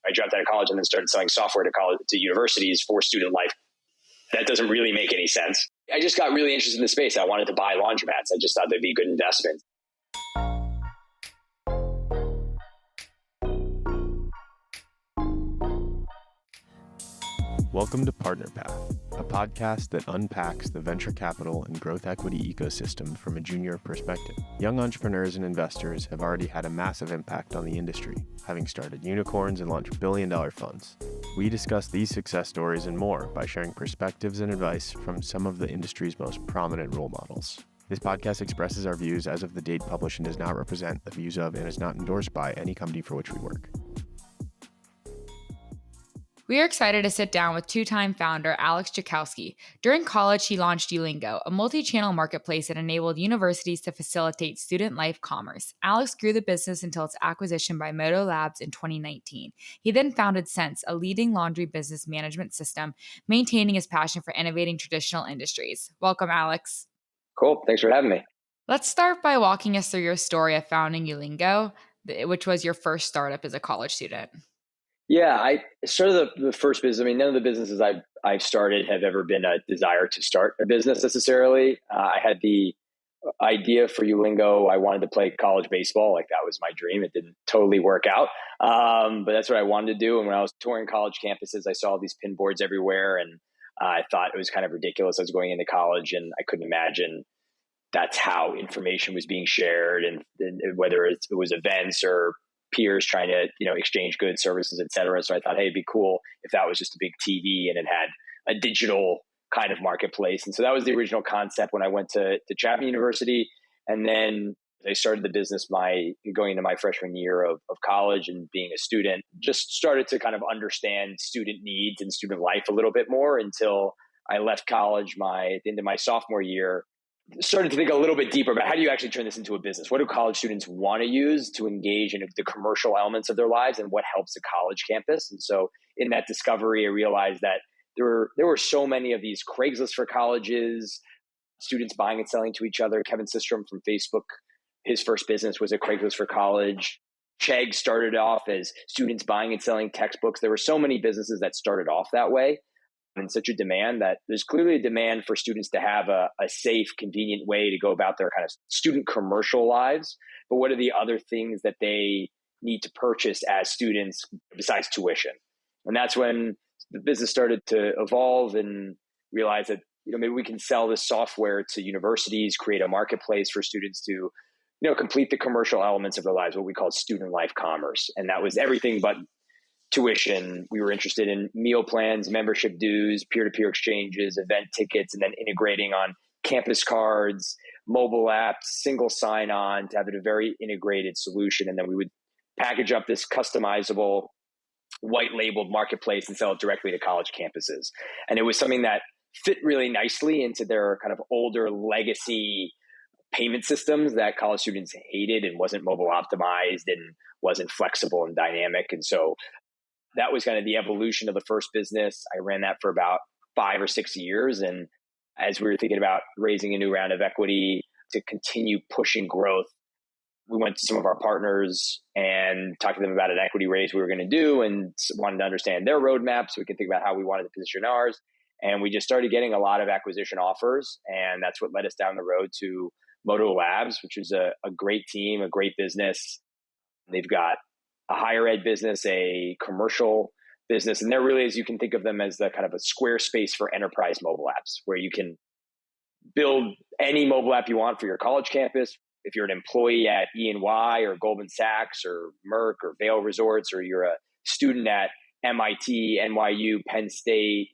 I dropped out of college and then started selling software to universities for student life. That doesn't really make any sense. I just got really interested in the space. I wanted to buy laundromats. I just thought they'd be a good investment. Welcome to Partner Path, a podcast that unpacks the venture capital and growth equity ecosystem from a junior perspective. Young entrepreneurs and investors have already had a massive impact on the industry, having started unicorns and launched billion-dollar funds. We discuss these success stories and more by sharing perspectives and advice from some of the industry's most prominent role models. This podcast expresses our views as of the date published and does not represent the views of and is not endorsed by any company for which we work. We are excited to sit down with two-time founder Alex Jekowsky. During college, he launched Ulyngo, a multi-channel marketplace that enabled universities to facilitate student life commerce. Alex grew the business until its acquisition by Modo Labs in 2019. He then founded Sense, a leading laundry business management system, maintaining his passion for innovating traditional industries. Welcome, Alex. Cool. Thanks for having me. Let's start by walking us through your story of founding Ulyngo, which was your first startup as a college student. Yeah, I started the first business. I mean, none of the businesses I've started have ever been a desire to start a business necessarily. I had the idea for Ulyngo. I wanted to play college baseball. Like, that was my dream. It didn't totally work out. But that's what I wanted to do. And when I was touring college campuses, I saw these pin boards everywhere. And I thought it was kind of ridiculous. I was going into college and I couldn't imagine that's how information was being shared. And whether it was events or peers trying to, exchange goods, services, et cetera. So I thought, hey, it'd be cool if that was just a big TV and it had a digital kind of marketplace. And so that was the original concept when I went to Chapman University. And then I started the business going into my freshman year of college and being a student, just started to kind of understand student needs and student life a little bit more until I left college at the end of my sophomore year. Started to think a little bit deeper about how do you actually turn this into a business? What do college students want to use to engage in the commercial elements of their lives, and what helps a college campus? And so in that discovery, I realized that there were so many of these Craigslist for colleges, students buying and selling to each other. Kevin Systrom from Facebook, his first business was a Craigslist for college. Chegg started off as students buying and selling textbooks. There were so many businesses that started off that way. And such a demand that there's clearly a demand for students to have a safe, convenient way to go about their kind of student commercial lives. But what are the other things that they need to purchase as students besides tuition? And that's when the business started to evolve and realize that, maybe we can sell this software to universities, create a marketplace for students to, complete the commercial elements of their lives, what we call student life commerce. And that was everything but tuition. We were interested in meal plans, membership dues, peer-to-peer exchanges, event tickets, and then integrating on campus cards, mobile apps, single sign-on to have a very integrated solution. And then we would package up this customizable white-labeled marketplace and sell it directly to college campuses. And it was something that fit really nicely into their kind of older legacy payment systems that college students hated and wasn't mobile optimized and wasn't flexible and dynamic. And so that was kind of the evolution of the first business. I ran that for about 5 or 6 years. And as we were thinking about raising a new round of equity to continue pushing growth, we went to some of our partners and talked to them about an equity raise we were going to do and wanted to understand their roadmap so we could think about how we wanted to position ours. And we just started getting a lot of acquisition offers. And that's what led us down the road to Modo Labs, which is a great team, a great business. They've got a higher ed business, a commercial business. And they're really, as you can think of them as the kind of a Squarespace for enterprise mobile apps, where you can build any mobile app you want for your college campus. If you're an employee at E&Y or Goldman Sachs or Merck or Vail Resorts, or you're a student at MIT, NYU, Penn State,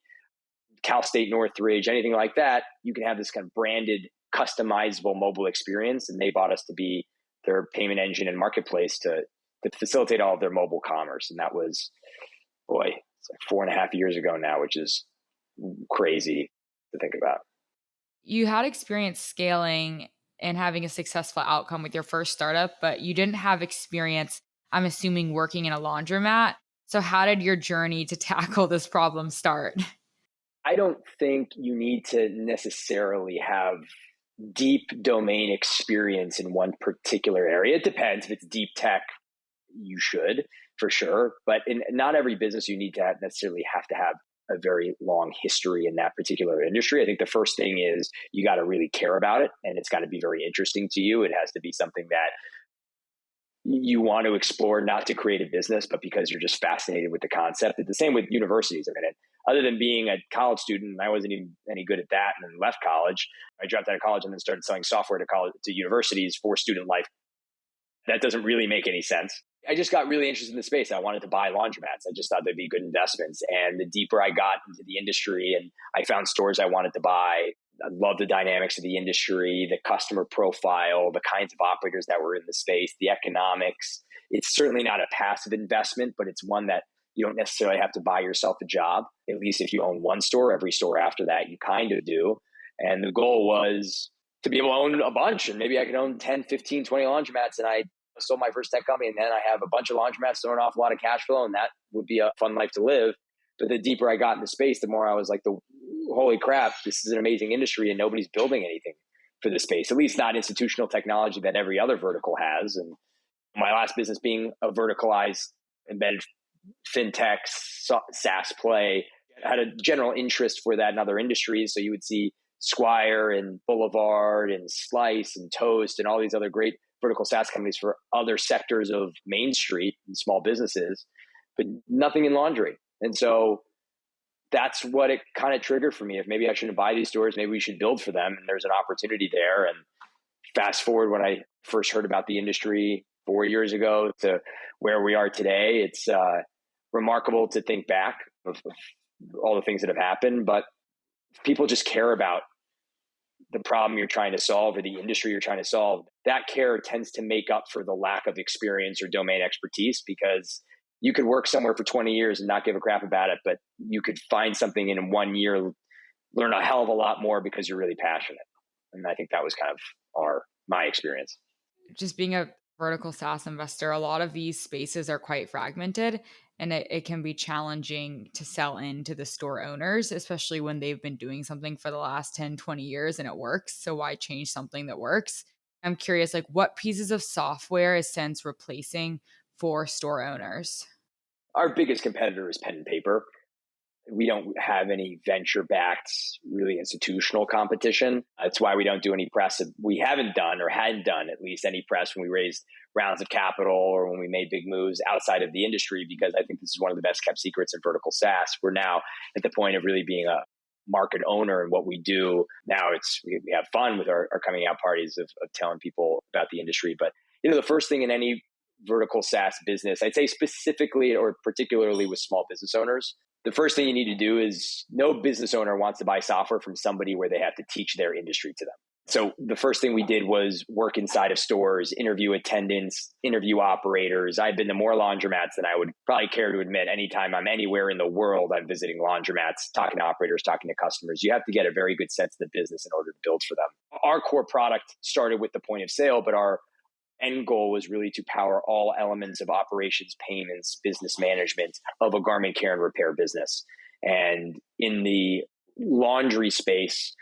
Cal State Northridge, anything like that, you can have this kind of branded, customizable mobile experience. And they bought us to be their payment engine and marketplace to facilitate all of their mobile commerce. And that was, it's like 4.5 years ago now, which is crazy to think about. You had experience scaling and having a successful outcome with your first startup, but you didn't have experience, I'm assuming, working in a laundromat. So how did your journey to tackle this problem start? I don't think you need to necessarily have deep domain experience in one particular area. It depends. If it's deep tech, you should. for sure. But in not every business you need to necessarily have to have a very long history in that particular industry. I think the first thing is you got to really care about it, and it's got to be very interesting to you. It has to be something that you want to explore, not to create a business, but because you're just fascinated with the concept. It's the same with universities. I mean, other than being a college student, I wasn't even any good at that and then left college. I dropped out of college and then started selling software to universities for student life. That doesn't really make any sense. I just got really interested in the space. I wanted to buy laundromats. I just thought they'd be good investments. And the deeper I got into the industry and I found stores I wanted to buy, I love the dynamics of the industry, the customer profile, the kinds of operators that were in the space, the economics. It's certainly not a passive investment, but it's one that you don't necessarily have to buy yourself a job. At least if you own one store, every store after that, you kind of do. And the goal was to be able to own a bunch. And maybe I could own 10, 15, 20 laundromats. And I sold my first tech company. And then I have a bunch of laundromats throwing off a lot of cash flow. And that would be a fun life to live. But the deeper I got into space, the more I was like, holy crap, this is an amazing industry and nobody's building anything for the space, at least not institutional technology that every other vertical has. And my last business being a verticalized embedded fintech SaaS play, I had a general interest for that in other industries. So you would see Squire and Boulevard and Slice and Toast and all these other great vertical SaaS companies for other sectors of Main Street and small businesses, but nothing in laundry. And so that's what it kind of triggered for me. If maybe I shouldn't buy these stores, maybe we should build for them. And there's an opportunity there. And fast forward when I first heard about the industry 4 years ago to where we are today, it's remarkable to think back of all the things that have happened. But people just care about the problem you're trying to solve or the industry you're trying to solve. That care tends to make up for the lack of experience or domain expertise, because you could work somewhere for 20 years and not give a crap about it, but you could find something in 1 year, learn a hell of a lot more because you're really passionate. And I think that was kind of my experience. Just being a vertical SaaS investor, a lot of these spaces are quite fragmented, and it can be challenging to sell into the store owners, especially when they've been doing something for the last 10, 20 years and it works. So why change something that works? I'm curious, like, what pieces of software is Sense replacing for store owners? Our biggest competitor is pen and paper. We don't have any venture-backed, really institutional competition. That's why we don't do any press. We haven't done or hadn't done at least any press when we raised rounds of capital or when we made big moves outside of the industry, because I think this is one of the best kept secrets in vertical SaaS. We're now at the point of really being a market owner in what we do. Now we have fun with our coming out parties of telling people about the industry. But the first thing in any vertical SaaS business, I'd say specifically or particularly with small business owners, the first thing you need to do is no business owner wants to buy software from somebody where they have to teach their industry to them. So the first thing we did was work inside of stores, interview attendants, interview operators. I've been to more laundromats than I would probably care to admit. Anytime I'm anywhere in the world, I'm visiting laundromats, talking to operators, talking to customers. You have to get a very good sense of the business in order to build for them. Our core product started with the point of sale, but our end goal was really to power all elements of operations, payments, business management of a garment care and repair business. And in the laundry space,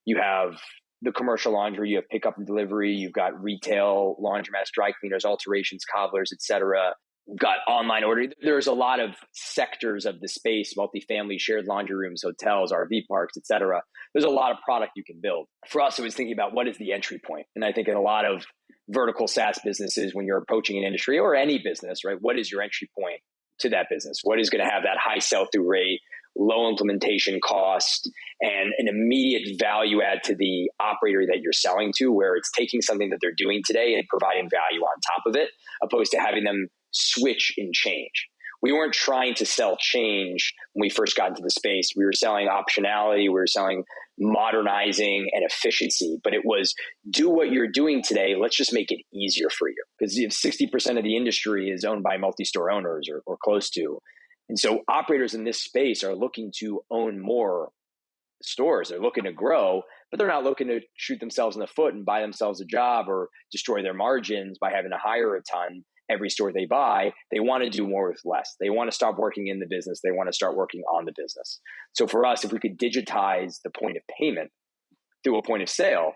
you have the commercial laundry, you have pickup and delivery, you've got retail, laundromats, dry cleaners, alterations, cobblers, etc. You've got online ordering. There's a lot of sectors of the space, multifamily, shared laundry rooms, hotels, RV parks, etc. There's a lot of product you can build. For us, it was thinking about what is the entry point. And I think in a lot of vertical SaaS businesses, when you're approaching an industry or any business, right, what is your entry point to that business? What is going to have that high sell-through rate, low implementation cost, and an immediate value add to the operator that you're selling to, where it's taking something that they're doing today and providing value on top of it, opposed to having them switch and change. We weren't trying to sell change when we first got into the space. We were selling optionality, we were selling modernizing and efficiency, but it was do what you're doing today. Let's just make it easier for you. Because if 60% of the industry is owned by multi-store owners or close to. And so operators in this space are looking to own more stores. They're looking to grow, but they're not looking to shoot themselves in the foot and buy themselves a job or destroy their margins by having to hire a ton every store they buy. They want to do more with less. They want to stop working in the business. They want to start working on the business. So for us, if we could digitize the point of payment through a point of sale,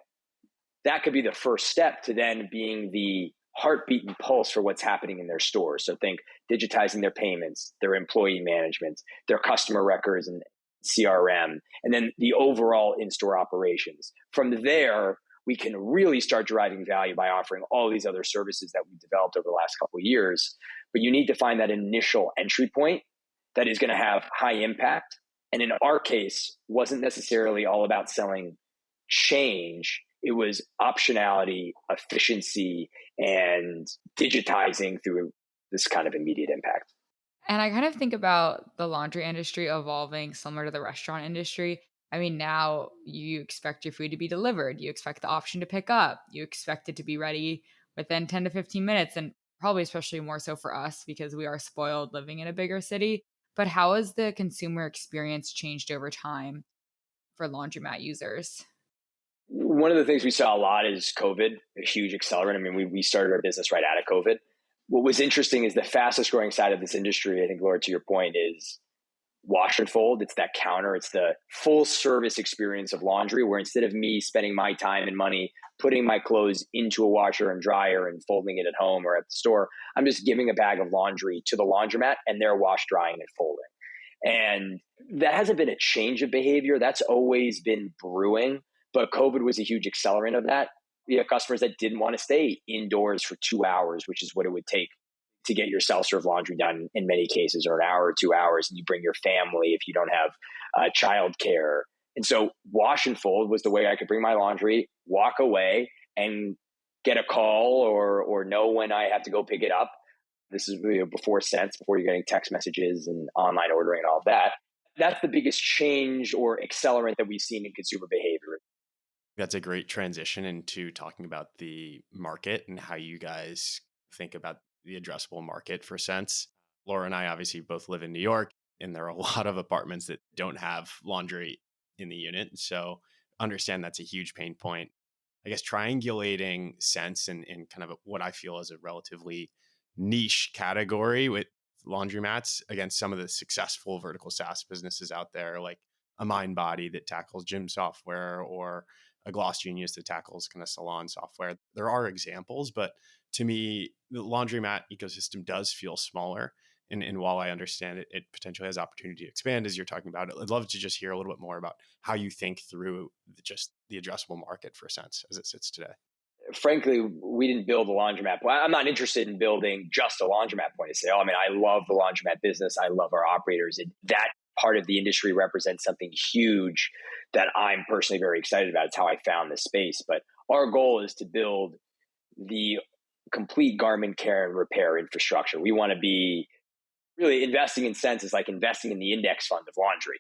that could be the first step to then being the heartbeat and pulse for what's happening in their stores. So think digitizing their payments, their employee management, their customer records and CRM, and then the overall in-store operations. From there, we can really start deriving value by offering all these other services that we've developed over the last couple of years. But you need to find that initial entry point that is going to have high impact. And in our case, wasn't necessarily all about selling change. It was optionality, efficiency, and digitizing through this kind of immediate impact. And I kind of think about the laundry industry evolving similar to the restaurant industry. I mean, now you expect your food to be delivered. You expect the option to pick up. You expect it to be ready within 10 to 15 minutes. And probably especially more so for us because we are spoiled living in a bigger city. But how has the consumer experience changed over time for laundromat users? One of the things we saw a lot is COVID, a huge accelerant. I mean, we started our business right out of COVID. What was interesting is the fastest growing side of this industry, I think, Laura, to your point, is wash and fold. It's that counter. It's the full service experience of laundry, where instead of me spending my time and money putting my clothes into a washer and dryer and folding it at home or at the store, I'm just giving a bag of laundry to the laundromat and they're wash drying and folding. And that hasn't been a change of behavior. That's always been brewing. But COVID was a huge accelerant of that. We have customers that didn't want to stay indoors for 2 hours, which is what it would take to get your self-serve laundry done in many cases, or an hour or 2 hours, and you bring your family if you don't have childcare. And so wash and fold was the way I could bring my laundry, walk away, and get a call or know when I have to go pick it up. This is before Sense, before you're getting text messages and online ordering and all of that. That's the biggest change or accelerant that we've seen in consumer behavior. That's a great transition into talking about the market and how you guys think about the addressable market for Sense. Laura and I obviously both live in New York, and there are a lot of apartments that don't have laundry in the unit. So understand that's a huge pain point. I guess triangulating Sense and kind of what I feel is a relatively niche category with laundromats against some of the successful vertical SaaS businesses out there, like a MindBody that tackles gym software, or a Gloss Genius that tackles kind of salon software. There are examples, but to me, the laundromat ecosystem does feel smaller. And while I understand it, it potentially has opportunity to expand as you're talking about it. I'd love to just hear a little bit more about how you think through just the addressable market for Sense as it sits today. Frankly, we didn't build a laundromat. I'm not interested in building just a laundromat point of sale. I mean, I love the laundromat business. I love our operators. That part of the industry represents something huge that I'm personally very excited about. It's how I found this space. But our goal is to build the complete garment care and repair infrastructure. We want to be really investing in Sense is like investing in the index fund of laundry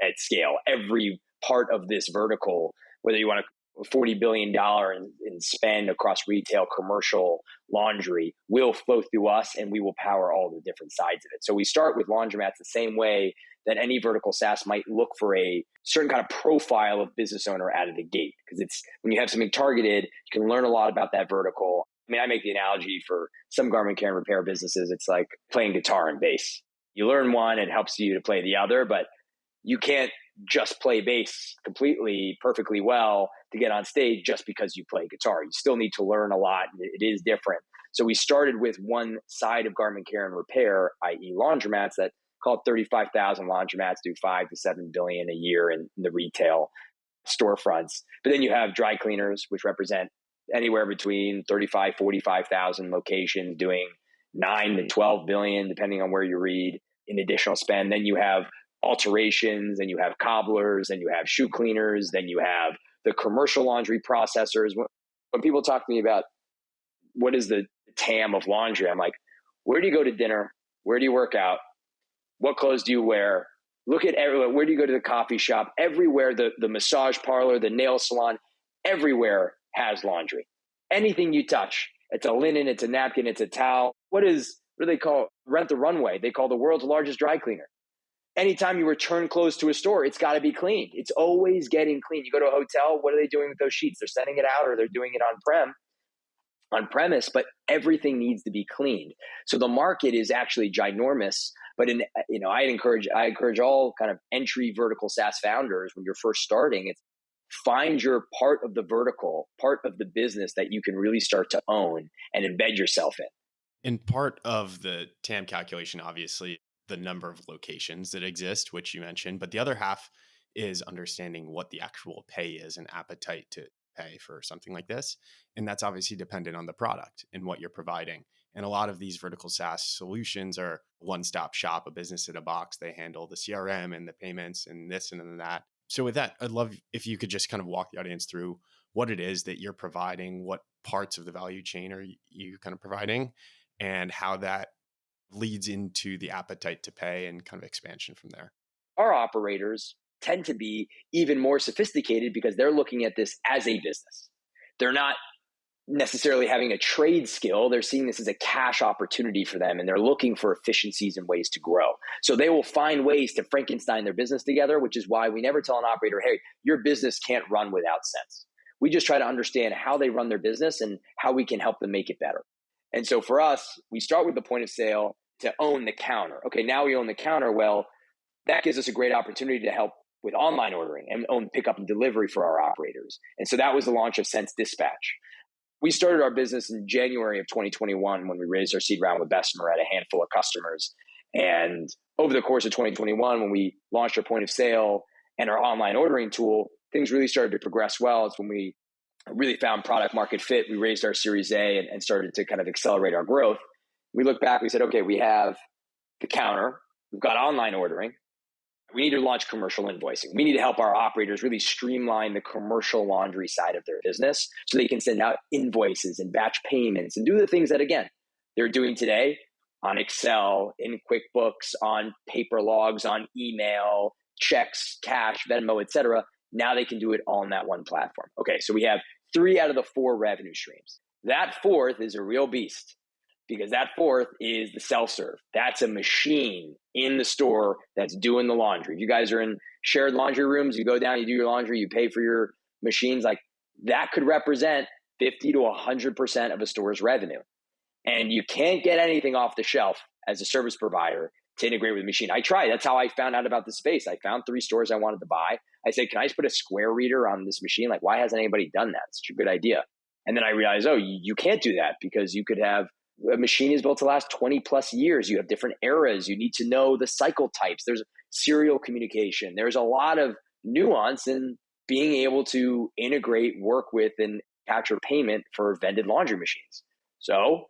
at scale. Every part of this vertical, whether you want to $40 billion in spend across retail, commercial, laundry, will flow through us, and we will power all the different sides of it. So we start with laundromats the same way that any vertical SaaS might look for a certain kind of profile of business owner out of the gate. Because it's when you have something targeted, you can learn a lot about that vertical. I mean, I make the analogy for some garment care and repair businesses. It's like playing guitar and bass. You learn one, it helps you to play the other, but you can't just play bass completely, perfectly well to get on stage just because you play guitar. You still need to learn a lot. It is different. So we started with one side of garment care and repair, i.e. laundromats, that call it 35,000 laundromats do 5 to 7 billion a year in the retail storefronts. But then you have dry cleaners, which represent anywhere between 35, 45,000 locations doing 9 to 12 billion, depending on where you read, in additional spend. Then you have alterations, and you have cobblers, and you have shoe cleaners, then you have the commercial laundry processors. When people talk to me about what is the TAM of laundry, I'm like, where do you go to dinner? Where do you work out? What clothes do you wear? Look at everywhere. Where do you go to the coffee shop? Everywhere, the massage parlor, the nail salon, everywhere has laundry. Anything you touch, it's a linen, it's a napkin, it's a towel. What do they call Rent the Runway? They call the world's largest dry cleaner. Anytime you return clothes to a store, it's got to be cleaned. It's always getting clean. You go to a hotel, what are they doing with those sheets? They're sending it out, or they're doing it on premise, but everything needs to be cleaned. So the market is actually ginormous. But I encourage all kind of entry vertical SaaS founders, when you're first starting, it's find your part of the vertical, part of the business that you can really start to own and embed yourself in. And part of the TAM calculation, obviously, the number of locations that exist, which you mentioned, but the other half is understanding what the actual pay is and appetite to pay for something like this. And that's obviously dependent on the product and what you're providing. And a lot of these vertical SaaS solutions are one-stop shop, a business in a box. They handle the CRM and the payments and this and then that. So with that, I'd love if you could just kind of walk the audience through what it is that you're providing, what parts of the value chain are you kind of providing, and how that leads into the appetite to pay and kind of expansion from there. Our operators tend to be even more sophisticated because they're looking at this as a business. They're not necessarily having a trade skill. They're seeing this as a cash opportunity for them, and they're looking for efficiencies and ways to grow. So they will find ways to Frankenstein their business together, which is why we never tell an operator, hey, your business can't run without sense. We just try to understand how they run their business and how we can help them make it better. And so for us, we start with the point of sale to own the counter. Okay, now we own the counter. Well, that gives us a great opportunity to help with online ordering and own pickup and delivery for our operators. And so that was the launch of Sense Dispatch. We started our business in January of 2021 when we raised our seed round with Bessemer at a handful of customers. And over the course of 2021, when we launched our point of sale and our online ordering tool, things really started to progress well. It's when we really found product market fit. We raised our Series A and started to kind of accelerate our growth. We looked back, we said, okay, we have the counter, we've got online ordering. We need to launch commercial invoicing. We need to help our operators really streamline the commercial laundry side of their business so they can send out invoices and batch payments and do the things that, again, they're doing today on Excel, in QuickBooks, on paper logs, on email, checks, cash, Venmo, et cetera. Now they can do it all on that one platform. Okay, so we have 3 out of the 4 revenue streams. That 4th is a real beast because that 4th is the self-serve. That's a machine in the store that's doing the laundry. If you guys are in shared laundry rooms, you go down, you do your laundry, you pay for your machines, like that could represent 50 to 100% of a store's revenue. And you can't get anything off the shelf as a service provider to integrate with a machine. I tried. That's how I found out about the space. I found 3 stores I wanted to buy. I said, can I just put a square reader on this machine? Like, why hasn't anybody done that? It's such a good idea. And then I realized, oh, you can't do that because you could have a machine is built to last 20 plus years. You have different eras. You need to know the cycle types. There's serial communication. There's a lot of nuance in being able to integrate, work with, and capture payment for vended laundry machines. So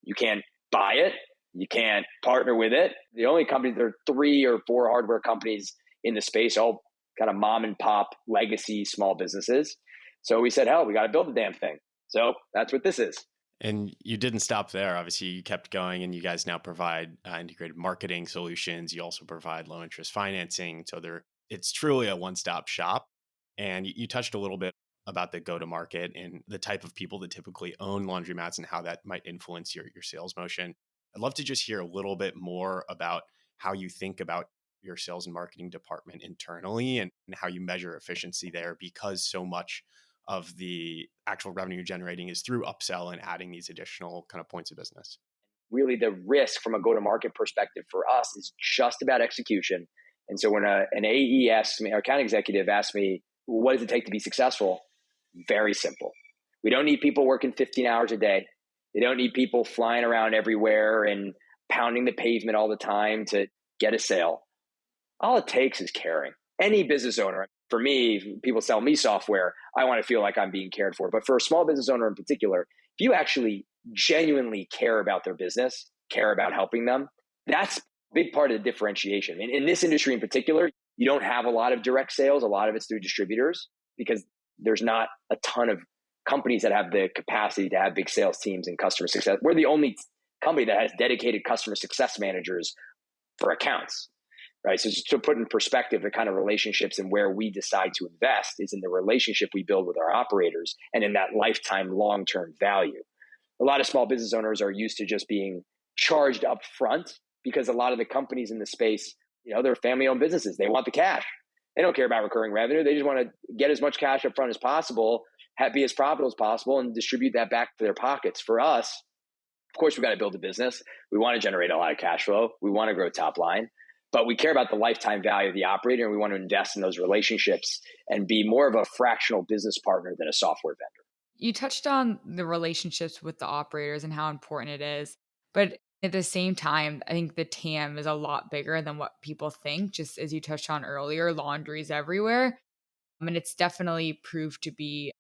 you can't buy it. You can't partner with it. The only companies, there are 3 or 4 hardware companies in the space, all kind of mom and pop legacy small businesses. So we said, hell, we got to build the damn thing. So that's what this is. And you didn't stop there. Obviously, you kept going and you guys now provide integrated marketing solutions. You also provide low interest financing. So it's truly a one-stop shop. And you touched a little bit about the go-to-market and the type of people that typically own laundromats and how that might influence your sales motion. I'd love to just hear a little bit more about how you think about your sales and marketing department internally and how you measure efficiency there, because so much of the actual revenue generating is through upsell and adding these additional kind of points of business. Really, the risk from a go-to-market perspective for us is just about execution. And so when an AE asks me, our account executive asks me, what does it take to be successful? Very simple. We don't need people working 15 hours a day. They don't need people flying around everywhere and pounding the pavement all the time to get a sale. All it takes is caring. Any business owner, for me, people sell me software, I want to feel like I'm being cared for. But for a small business owner in particular, if you actually genuinely care about their business, care about helping them, that's a big part of the differentiation. In this industry in particular, you don't have a lot of direct sales. A lot of it's through distributors because there's not a ton of companies that have the capacity to have big sales teams and customer success. We're the only company that has dedicated customer success managers for accounts, right? So just to put in perspective, the kind of relationships and where we decide to invest is in the relationship we build with our operators and in that lifetime long-term value. A lot of small business owners are used to just being charged up front because a lot of the companies in the space, they're family-owned businesses. They want the cash. They don't care about recurring revenue. They just want to get as much cash up front as possible, be as profitable as possible, and distribute that back to their pockets. For us, of course, we've got to build a business. We want to generate a lot of cash flow. We want to grow top line. but we care about the lifetime value of the operator, and we want to invest in those relationships and be more of a fractional business partner than a software vendor. You touched on the relationships with the operators and how important it is. But at the same time, I think the TAM is a lot bigger than what people think. Just as you touched on earlier, laundry's everywhere. I mean, it's definitely proved to be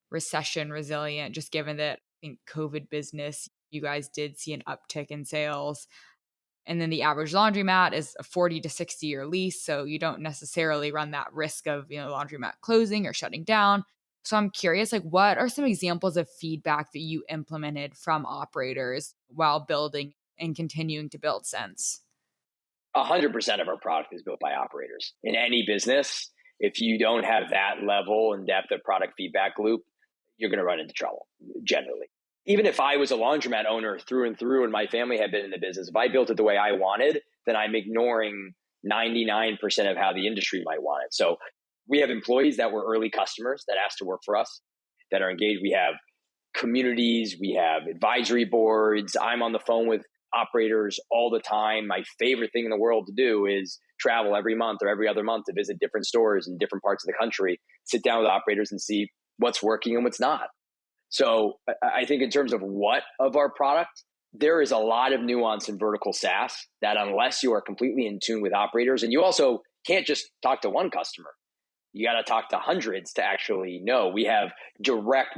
recession resilient, just given that I think COVID business, you guys did see an uptick in sales. And then the average laundromat is a 40 to 60 year lease. So you don't necessarily run that risk of, laundromat closing or shutting down. So I'm curious, like, what are some examples of feedback that you implemented from operators while building and continuing to build since? 100% of our product is built by operators. In any business, if you don't have that level and depth of product feedback loop, you're going to run into trouble generally. Even if I was a laundromat owner through and through and my family had been in the business, if I built it the way I wanted, then I'm ignoring 99% of how the industry might want it. So we have employees that were early customers that asked to work for us, that are engaged. We have communities, we have advisory boards. I'm on the phone with operators all the time. My favorite thing in the world to do is travel every month or every other month to visit different stores in different parts of the country, sit down with operators and see what's working and what's not. So I think in terms of what of our product, there is a lot of nuance in vertical SaaS that unless you are completely in tune with operators, and you also can't just talk to one customer, you got to talk to hundreds to actually know. We have direct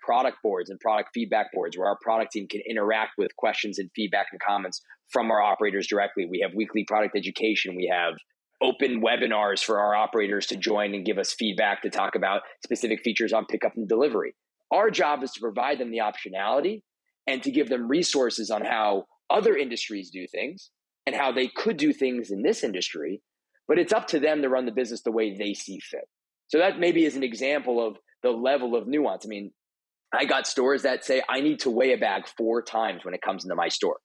product boards and product feedback boards where our product team can interact with questions and feedback and comments from our operators directly. We have weekly product education. We have open webinars for our operators to join and give us feedback to talk about specific features on pickup and delivery. Our job is to provide them the optionality and to give them resources on how other industries do things and how they could do things in this industry, but it's up to them to run the business the way they see fit. So that maybe is an example of the level of nuance. I mean, I got stores that say I need to weigh a bag 4 times when it comes into my store.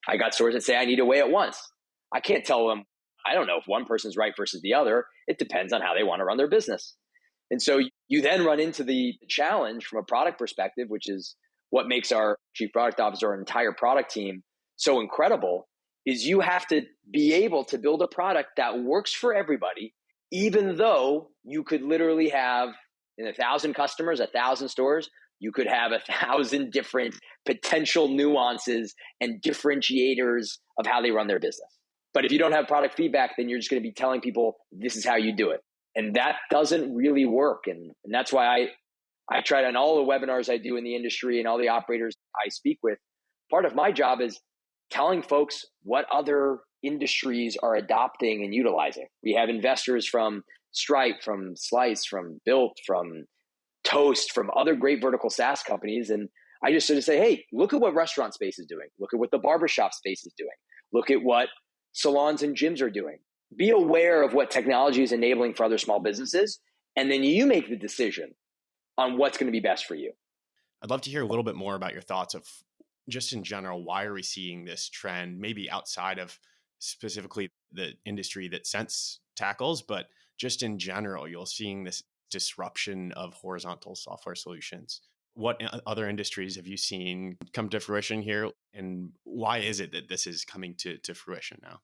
I got stores that say I need to weigh it once. I can't tell them, I don't know if one person's right versus the other. It depends on how they want to run their business. And so you then run into the challenge from a product perspective, which is what makes our chief product officer, our entire product team so incredible, is you have to be able to build a product that works for everybody, even though you could literally have in 1,000 customers, 1,000 stores, you could have 1,000 different potential nuances and differentiators of how they run their business. But if you don't have product feedback, then you're just going to be telling people this is how you do it. And that doesn't really work. And that's why I try to, on all the webinars I do in the industry and all the operators I speak with, part of my job is telling folks what other industries are adopting and utilizing. We have investors from Stripe, from Slice, from Built, from Toast, from other great vertical SaaS companies. And I just sort of say, hey, look at what restaurant space is doing. Look at what the barbershop space is doing. Look at what salons and gyms are doing. Be aware of what technology is enabling for other small businesses. And then you make the decision on what's going to be best for you. I'd love to hear a little bit more about your thoughts of just in general, why are we seeing this trend, maybe outside of specifically the industry that Sense tackles, but just in general, you're seeing this disruption of horizontal software solutions. What other industries have you seen come to fruition here? And why is it that this is coming to fruition now?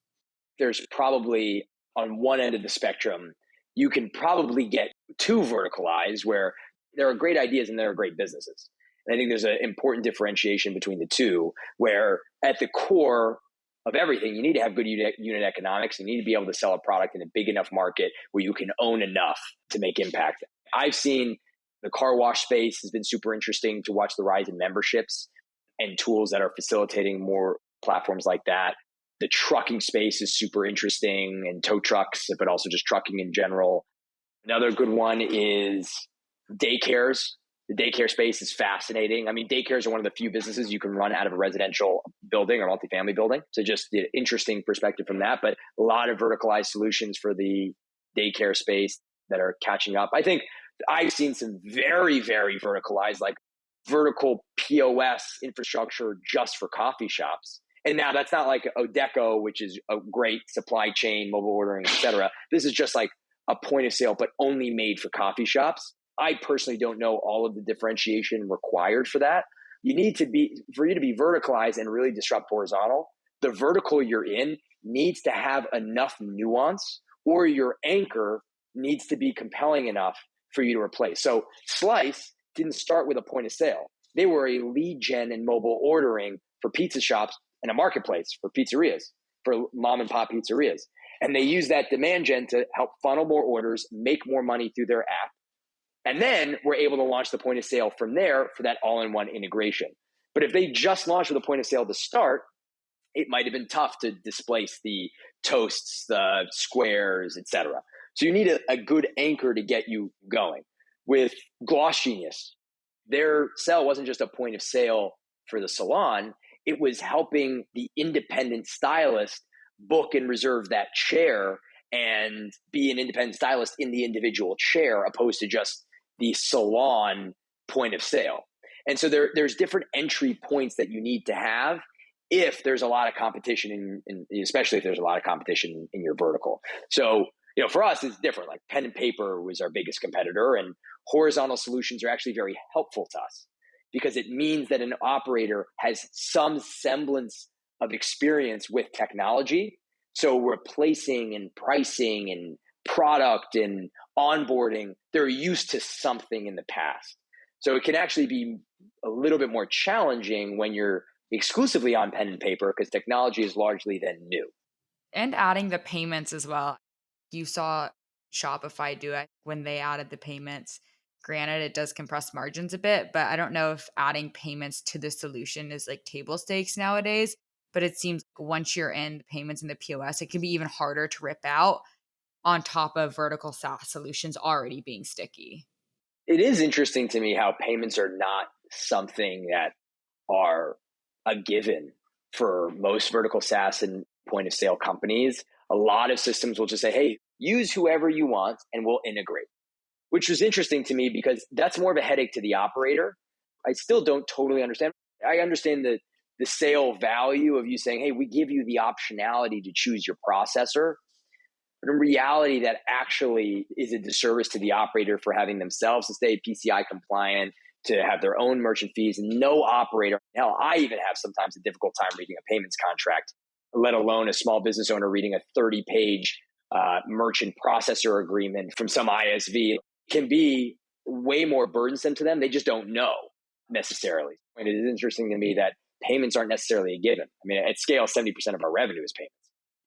There's probably on one end of the spectrum, you can probably get too verticalized where there are great ideas and there are great businesses. And I think there's an important differentiation between the two, where at the core of everything, you need to have good unit economics. You need to be able to sell a product in a big enough market where you can own enough to make impact. I've seen the car wash space has been super interesting to watch the rise in memberships and tools that are facilitating more platforms like that. The trucking space is super interesting, and tow trucks, but also just trucking in general. Another good one is daycares. The daycare space is fascinating. I mean, daycares are one of the few businesses you can run out of a residential building or multifamily building. So just the interesting perspective from that, but a lot of verticalized solutions for the daycare space that are catching up. I think I've seen some very, very verticalized, like vertical POS infrastructure just for coffee shops. And now that's not like Odeco, which is a great supply chain, mobile ordering, et cetera. This is just like a point of sale, but only made for coffee shops. I personally don't know all of the differentiation required for that. You need to be, for you to be verticalized and really disrupt horizontal, the vertical you're in needs to have enough nuance, or your anchor needs to be compelling enough for you to replace. So Slice didn't start with a point of sale. They were a lead gen and mobile ordering for pizza shops and a marketplace for pizzerias, for mom and pop pizzerias. And they use that demand gen to help funnel more orders, make more money through their app. And then we're able to launch the point of sale from there for that all-in-one integration. But if they just launched with a point of sale to start, it might have been tough to displace the Toasts, the Squares, etc. So you need a good anchor to get you going. With Gloss Genius, their sell wasn't just a point of sale for the salon. It was helping the independent stylist book and reserve that chair and be an independent stylist in the individual chair, opposed to just the salon point of sale. And so there's different entry points that you need to have if there's a lot of competition, especially if there's a lot of competition in your vertical. So, for us, it's different. Like pen and paper was our biggest competitor, and horizontal solutions are actually very helpful to us because it means that an operator has some semblance of experience with technology. So replacing and pricing and product and onboarding, they're used to something in the past. So it can actually be a little bit more challenging when you're exclusively on pen and paper because technology is largely then new. And adding the payments as well. You saw Shopify do it when they added the payments. Granted, it does compress margins a bit, but I don't know if adding payments to the solution is like table stakes nowadays. But it seems once you're in the payments and the POS, it can be even harder to rip out on top of vertical SaaS solutions already being sticky. It is interesting to me how payments are not something that are a given for most vertical SaaS and point of sale companies. A lot of systems will just say, hey, use whoever you want and we'll integrate, which was interesting to me because that's more of a headache to the operator. I still don't totally understand. I understand the sale value of you saying, hey, we give you the optionality to choose your processor. But in reality, that actually is a disservice to the operator for having themselves to stay PCI compliant, to have their own merchant fees. And no operator, hell, I even have sometimes a difficult time reading a payments contract, let alone a small business owner reading a 30-page merchant processor agreement from some ISV. Can be way more burdensome to them. They just don't know necessarily. And it is interesting to me that payments aren't necessarily a given. I mean, at scale, 70% of our revenue is payments.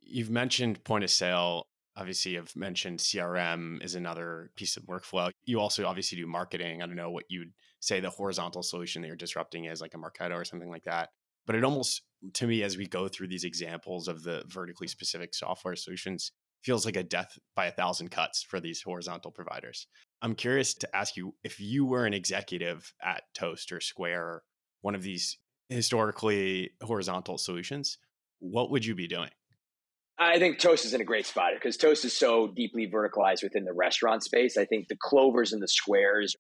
You've mentioned point of sale. Obviously, you've mentioned CRM is another piece of workflow. You also obviously do marketing. I don't know what you'd say the horizontal solution that you're disrupting is, like a Marketo or something like that. But it almost, to me, as we go through these examples of the vertically specific software solutions, feels like a death by 1,000 cuts for these horizontal providers. I'm curious to ask you, if you were an executive at Toast or Square, one of these historically horizontal solutions, what would you be doing? I think Toast is in a great spot because Toast is so deeply verticalized within the restaurant space. I think the Clovers and the Squares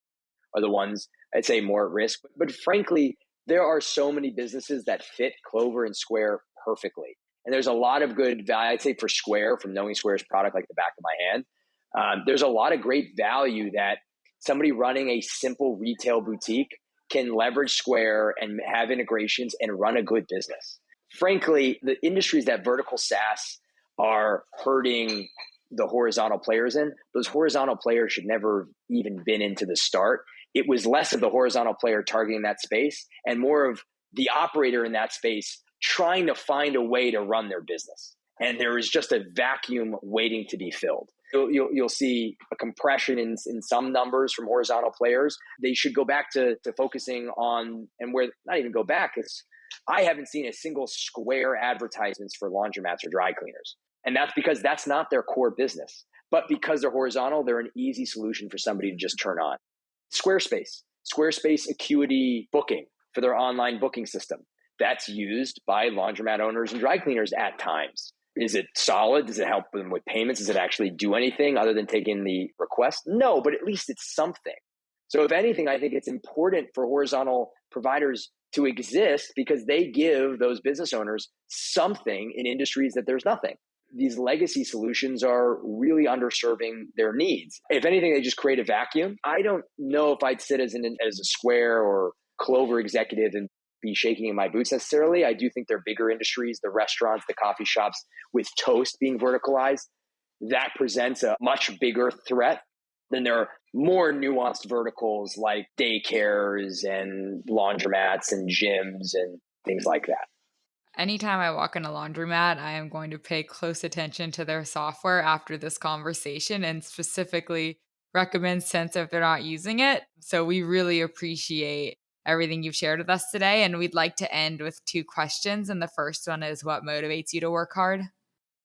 are the ones I'd say more at risk. But frankly, there are so many businesses that fit Clover and Square perfectly. And there's a lot of good value, I'd say, for Square, from knowing Square's product like the back of my hand. There's a lot of great value that somebody running a simple retail boutique can leverage Square and have integrations and run a good business. Frankly, the industries that vertical SaaS are hurting the horizontal players in, those horizontal players should never even been into the start. It was less of the horizontal player targeting that space and more of the operator in that space trying to find a way to run their business. And there is just a vacuum waiting to be filled. You'll see a compression in some numbers from horizontal players. They should go back to focusing on, and where not even go back, I haven't seen a single Square advertisements for laundromats or dry cleaners. And that's because that's not their core business. But because they're horizontal, they're an easy solution for somebody to just turn on. Squarespace Acuity booking for their online booking system. That's used by laundromat owners and dry cleaners at times. Is it solid? Does it help them with payments? Does it actually do anything other than taking the request? No, but at least it's something. So if anything, I think it's important for horizontal providers to exist because they give those business owners something in industries that there's nothing. These legacy solutions are really underserving their needs. If anything, they just create a vacuum. I don't know if I'd sit as a Square or Clover executive and be shaking in my boots necessarily. I do think there are bigger industries, the restaurants, the coffee shops with toast being verticalized. That presents a much bigger threat. Then there are more nuanced verticals like daycares and laundromats and gyms and things like that. Anytime I walk in a laundromat, I am going to pay close attention to their software after this conversation and specifically recommend Sense if they're not using it. So we really appreciate everything you've shared with us today. And we'd like to end with 2 questions. And the first one is, what motivates you to work hard?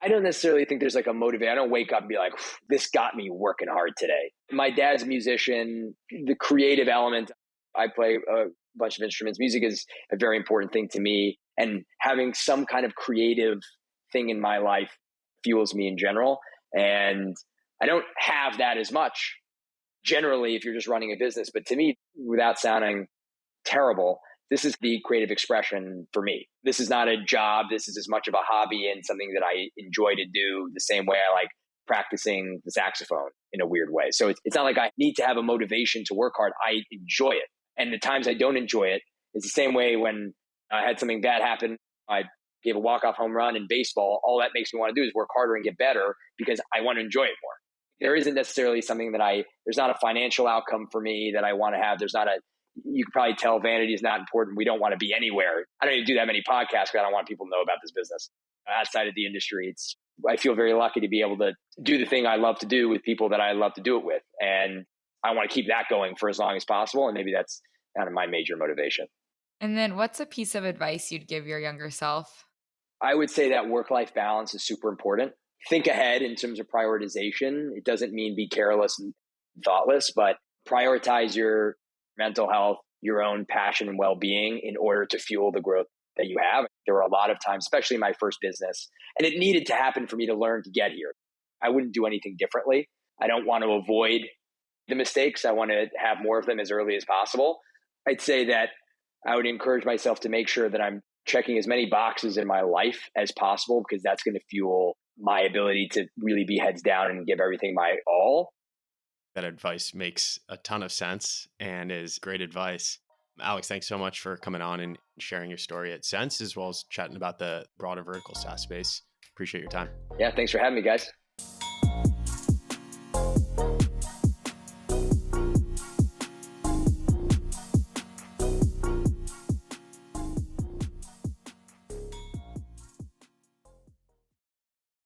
I don't necessarily think there's like a motivation. I don't wake up and be like, this got me working hard today. My dad's a musician, the creative element. I play a bunch of instruments. Music is a very important thing to me. And having some kind of creative thing in my life fuels me in general. And I don't have that as much generally if you're just running a business. But to me, without sounding terrible, this is the creative expression for me. This is not a job. This is as much of a hobby and something that I enjoy to do the same way I like practicing the saxophone in a weird way. So it's not like I need to have a motivation to work hard. I enjoy it. And the times I don't enjoy it, it's the same way when I had something bad happen. I gave a walk-off home run in baseball. All that makes me want to do is work harder and get better because I want to enjoy it more. There isn't necessarily something there's not a financial outcome for me that I want to have. You could probably tell vanity is not important. We don't want to be anywhere. I don't even do that many podcasts because I don't want people to know about this business. Outside of the industry, I feel very lucky to be able to do the thing I love to do with people that I love to do it with. And I want to keep that going for as long as possible. And maybe that's kind of my major motivation. And then what's a piece of advice you'd give your younger self? I would say that work-life balance is super important. Think ahead in terms of prioritization. It doesn't mean be careless and thoughtless, but prioritize your mental health, your own passion and well-being in order to fuel the growth that you have. There were a lot of times, especially in my first business, and it needed to happen for me to learn to get here. I wouldn't do anything differently. I don't want to avoid the mistakes. I want to have more of them as early as possible. I'd say that I would encourage myself to make sure that I'm checking as many boxes in my life as possible, because that's going to fuel my ability to really be heads down and give everything my all. That advice makes a ton of sense and is great advice. Alex, thanks so much for coming on and sharing your story at Sense, as well as chatting about the broader vertical SaaS space. Appreciate your time. Yeah, thanks for having me, guys.